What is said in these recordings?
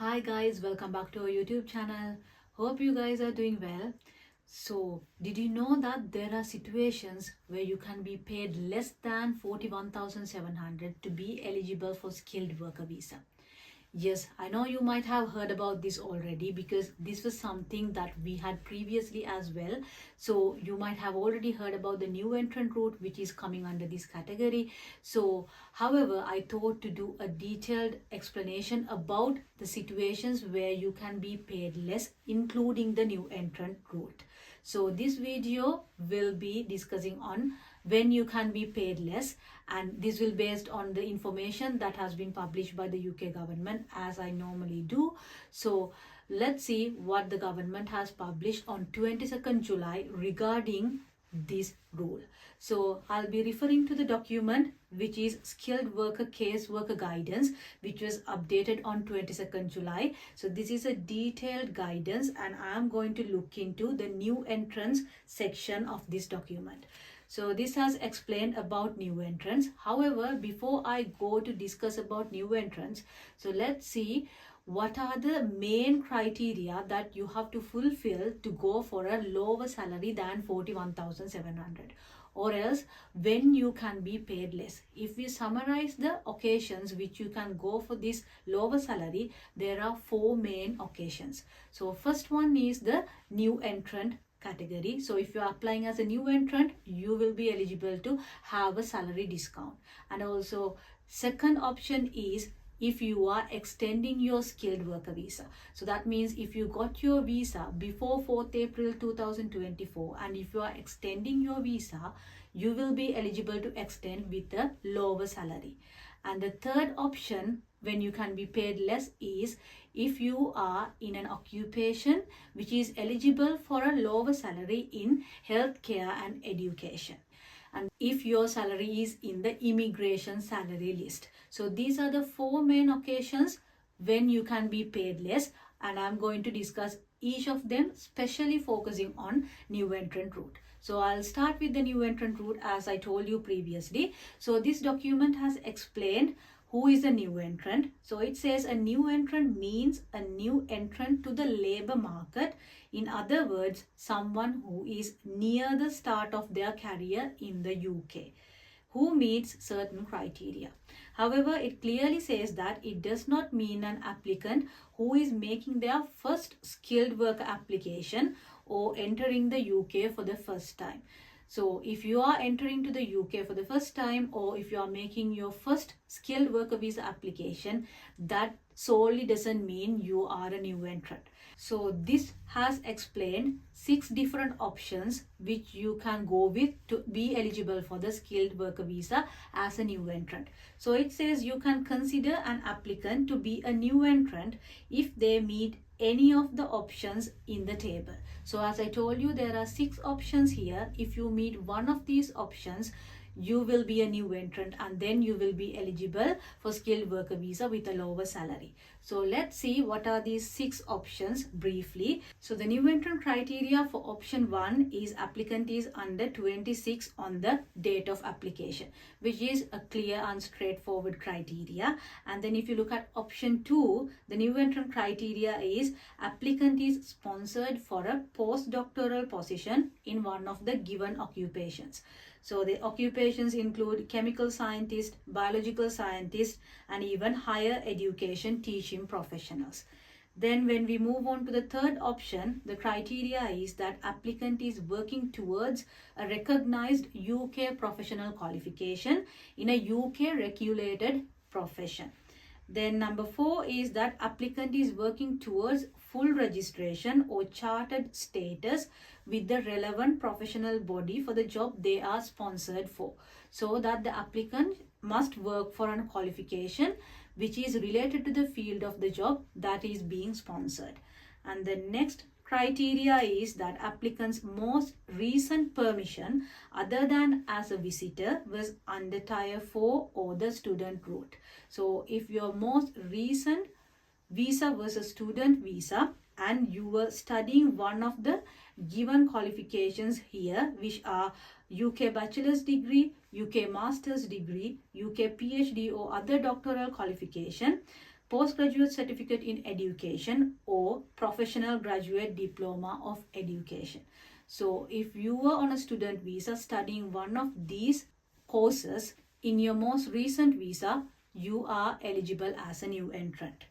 Hi guys, welcome back to our YouTube channel. Hope you guys are doing well. So, did you know that there are situations where you can be paid less than 41,700 to be eligible for skilled worker visa? Yes, I know you might have heard about this already because this was something that we had previously as well. So you might have already heard about the new entrant route which is coming under this category. So however, I thought to do a detailed explanation about the situations where you can be paid less, including the new entrant route. So this video will be discussing on when you can be paid less, and this will based on the information that has been published by the UK government as I normally do. So let's see what the government has published on 22nd July regarding this rule. So I'll be referring to the document which is skilled worker case worker guidance, which was updated on 22nd July. So this is a detailed guidance and I am going to look into the new entrants section of this document. So this has explained about new entrants. However, before I go to discuss about new entrants, so let's see what are the main criteria that you have to fulfill to go for a lower salary than 41,700, or else when you can be paid less. If we summarize the occasions which you can go for this lower salary, there are four main occasions. So first one is the new entrant category. So if you are applying as a new entrant, you will be eligible to have a salary discount. And also second option is if you are extending your skilled worker visa. So that means if you got your visa before 4th April 2024 and if you are extending your visa, you will be eligible to extend with a lower salary. And the third option when you can be paid less is if you are in an occupation which is eligible for a lower salary in healthcare and education, and if your salary is in the immigration salary list. So these are the four main occasions when you can be paid less, and I'm going to discuss each of them, especially focusing on new entrant route. So I'll start with the new entrant route as I told you previously. So this document has explained who is a new entrant. So it says a new entrant means a new entrant to the labor market. In other words, someone who is near the start of their career in the UK, who meets certain criteria. However, it clearly says that it does not mean an applicant who is making their first skilled worker application or entering the UK for the first time. So if you are entering to the UK for the first time, or if you are making your first skilled worker visa application, that solely doesn't mean you are a new entrant. So this has explained 6 different options which you can go with to be eligible for the skilled worker visa as a new entrant. So it says you can consider an applicant to be a new entrant if they meet any of the options in the table. So as I told you, there are 6 options here. If you meet one of these options, you will be a new entrant and then you will be eligible for skilled worker visa with a lower salary. So let's see what are these 6 options briefly. So the new entrant criteria for option 1 is applicant is under 26 on the date of application, which is a clear and straightforward criteria. And then if you look at option 2, the new entrant criteria is applicant is sponsored for a postdoctoral position in one of the given occupations. So the occupations include chemical scientist, biological scientist, and even higher education teaching professionals. Then when we move on to the third option, the criteria is that applicant is working towards a recognized UK professional qualification in a UK regulated profession. Then number 4 is that applicant is working towards full registration or chartered status with the relevant professional body for the job they are sponsored for. So that the applicant must work for a qualification which is related to the field of the job that is being sponsored. And the next criteria is that applicant's most recent permission other than as a visitor was under tier 4 or the student route. So if your most recent visa was a student visa and you were studying one of the given qualifications here, which are UK bachelor's degree, UK master's degree, UK PhD or other doctoral qualification, postgraduate certificate in education or professional graduate diploma of education. So if you were on a student visa studying one of these courses in your most recent visa, you are eligible as a new entrant.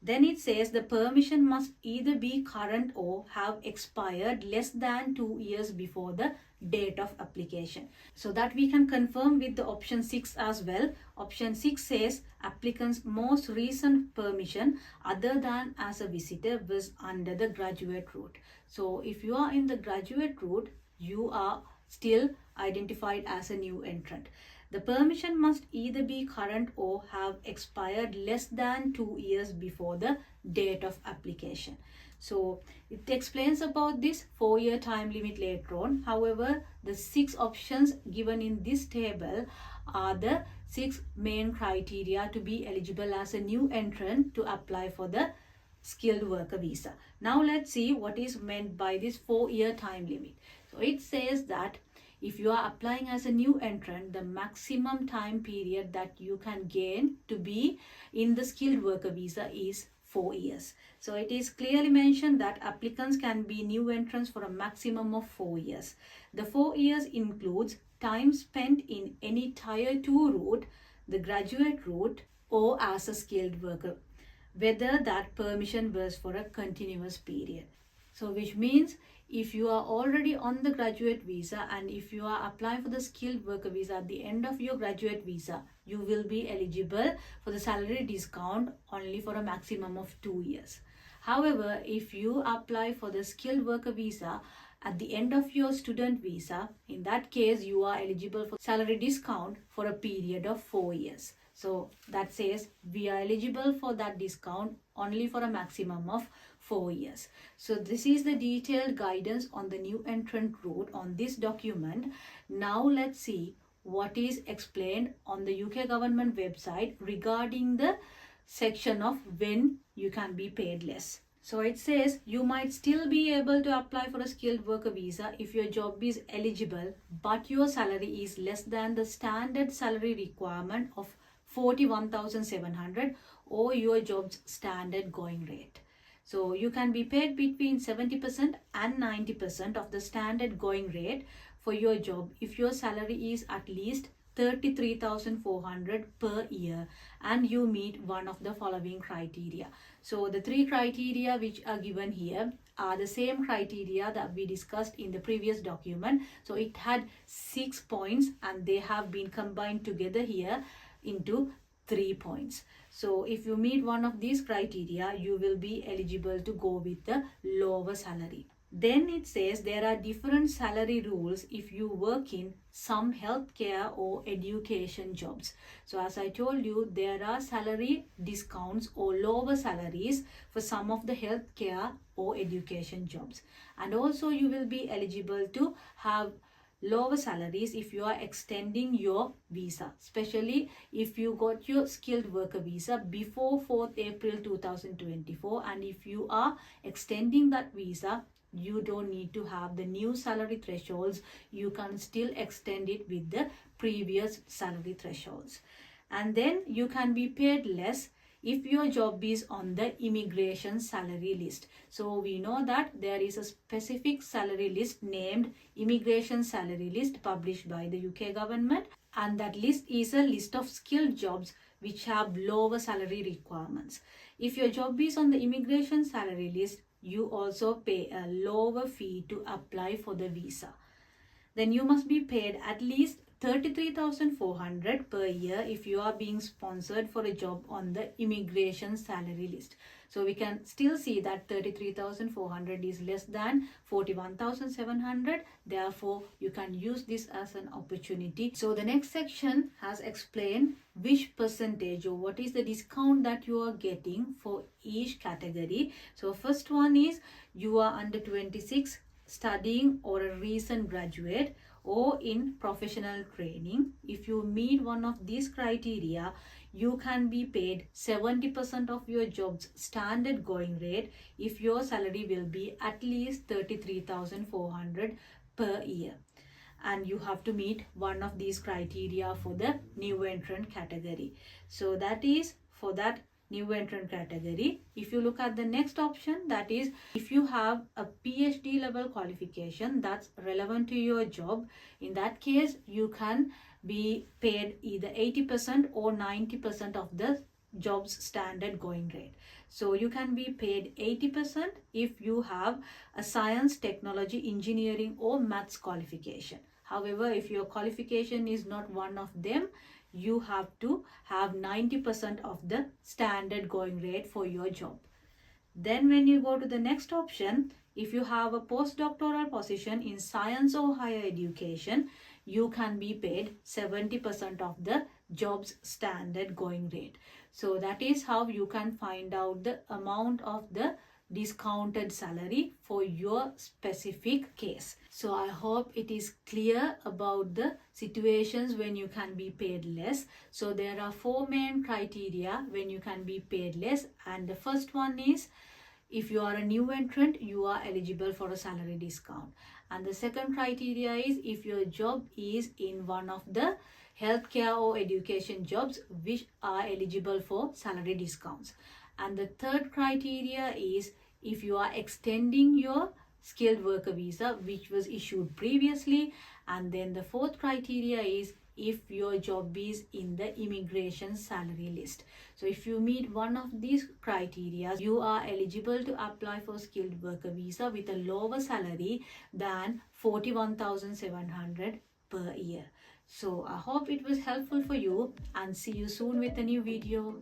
Then it says the permission must either be current or have expired less than 2 years before the date of application. So that we can confirm with the option 6 as well. Option 6 says applicant's most recent permission other than as a visitor was under the graduate route. So if you are in the graduate route, you are still identified as a new entrant. The permission must either be current or have expired less than 2 years before the date of application. So it explains about this 4-year time limit later on. However, the 6 options given in this table are the 6 main criteria to be eligible as a new entrant to apply for the skilled worker visa. Now let's see what is meant by this 4-year time limit. So it says that if you are applying as a new entrant, the maximum time period that you can gain to be in the skilled worker visa is 4 years. So it is clearly mentioned that applicants can be new entrants for a maximum of 4 years. The 4 years includes time spent in any tier 2 route, the graduate route, or as a skilled worker, whether that permission was for a continuous period. So which means if you are already on the graduate visa and if you are applying for the skilled worker visa at the end of your graduate visa, you will be eligible for the salary discount only for a maximum of 2 years. However, if you apply for the skilled worker visa at the end of your student visa, in that case you are eligible for salary discount for a period of 4 years. So that says we are eligible for that discount only for a maximum of 4 years. So this is the detailed guidance on the new entrant route on this document. Now let's see what is explained on the UK government website regarding the section of when you can be paid less. So it says you might still be able to apply for a skilled worker visa if your job is eligible, but your salary is less than the standard salary requirement of 41,700 or your job's standard going rate. So you can be paid between 70% and 90% of the standard going rate for your job if your salary is at least 33,400 per year and you meet one of the following criteria. So the 3 criteria which are given here are the same criteria that we discussed in the previous document. So it had 6 points and they have been combined together here into 3 points. So if you meet one of these criteria, you will be eligible to go with the lower salary. Then it says there are different salary rules if you work in some healthcare or education jobs. So as I told you, there are salary discounts or lower salaries for some of the healthcare or education jobs. And also you will be eligible to have lower salaries if you are extending your visa, especially if you got your skilled worker visa before 4th April 2024, and if you are extending that visa, you don't need to have the new salary thresholds. You can still extend it with the previous salary thresholds. And then you can be paid less if your job is on the immigration salary list. So we know that there is a specific salary list named immigration salary list published by the UK government, and that list is a list of skilled jobs which have lower salary requirements. If your job is on the immigration salary list, you also pay a lower fee to apply for the visa. Then you must be paid at least 33,400 per year if you are being sponsored for a job on the immigration salary list. So we can still see that 33,400 is less than 41,700. Therefore, you can use this as an opportunity. So the next section has explained which percentage or what is the discount that you are getting for each category. So first one is you are under 26, studying, or a recent graduate, or in professional training. If you meet one of these criteria, you can be paid 70% of your job's standard going rate if your salary will be at least 33,400 per year. And you have to meet one of these criteria for the new entrant category. So that is, for that new entrant category. If you look at the next option, that is if you have a PhD level qualification that's relevant to your job, in that case you can be paid either 80% or 90% of the job's standard going rate. So you can be paid 80% if you have a science, technology, engineering or maths qualification. However, if your qualification is not one of them, you have to have 90% of the standard going rate for your job. Then when you go to the next option, if you have a postdoctoral position in science or higher education, you can be paid 70% of the job's standard going rate. So that is how you can find out the amount of the discounted salary for your specific case. So I hope it is clear about the situations when you can be paid less. So there are 4 main criteria when you can be paid less, and the first one is if you are a new entrant, you are eligible for a salary discount. And the second criteria is if your job is in one of the healthcare or education jobs which are eligible for salary discounts. And the third criteria is if you are extending your skilled worker visa which was issued previously. And then the fourth criteria is if your job is in the immigration salary list. So if you meet one of these criteria, you are eligible to apply for skilled worker visa with a lower salary than 41,700 per year. So I hope it was helpful for you, and see you soon with a new video.